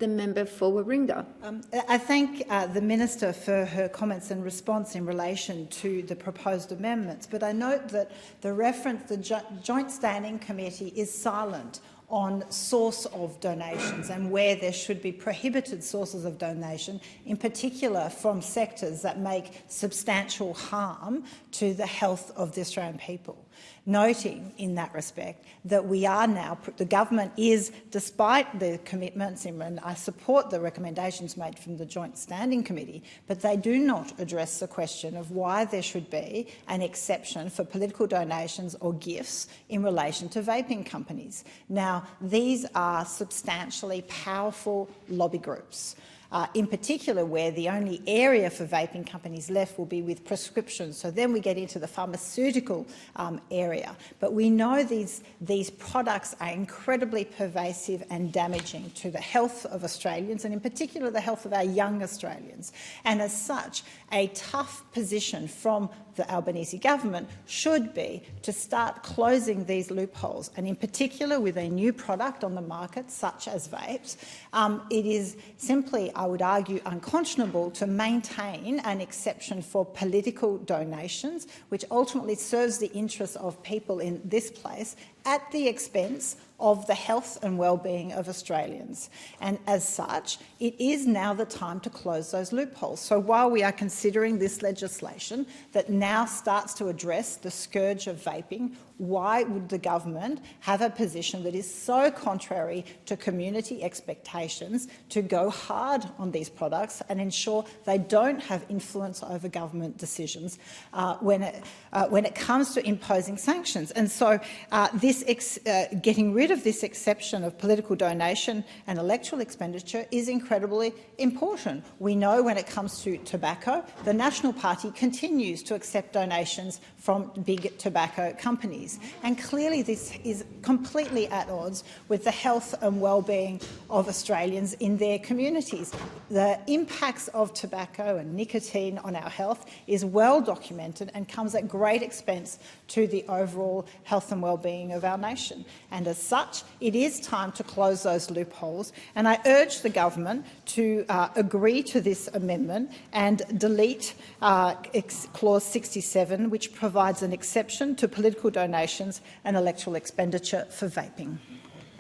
The member for Warringah. I thank the Minister for her comments and response in relation to the proposed amendments, but I note that the Joint Standing Committee is silent on source of donations and where there should be prohibited sources of donation, in particular from sectors that make substantial harm to the health of the Australian people. Noting in that respect that we are now, the government is, despite the commitments, and I support the recommendations made from the Joint Standing Committee, but they do not address the question of why there should be an exception for political donations or gifts in relation to vaping companies. Now, these are substantially powerful lobby groups. In particular, where the only area for vaping companies left will be with prescriptions. So then we get into the pharmaceutical area. But we know these products are incredibly pervasive and damaging to the health of Australians, and in particular the health of our young Australians. And as such, a tough position from the Albanese government should be to start closing these loopholes, and in particular with a new product on the market such as vapes. It is simply, I would argue, unconscionable to maintain an exception for political donations, which ultimately serves the interests of people in this place at the expense of the health and well-being of Australians. And as such, it is now the time to close those loopholes. So while we are considering this legislation that now starts to address the scourge of vaping, why would the government have a position that is so contrary to community expectations to go hard on these products and ensure they don't have influence over government decisions when it comes to imposing sanctions? And so getting rid of this exception of political donation and electoral expenditure is incredibly important. We know when it comes to tobacco, the National Party continues to accept donations from big tobacco companies. And clearly this is completely at odds with the health and well-being of Australians in their communities. The impacts of tobacco and nicotine on our health is well documented and comes at great expense to the overall health and well-being of our nation. And as such, it is time to close those loopholes. And I urge the government to agree to this amendment and delete clause 67, which provides an exception to political donations and electoral expenditure for vaping.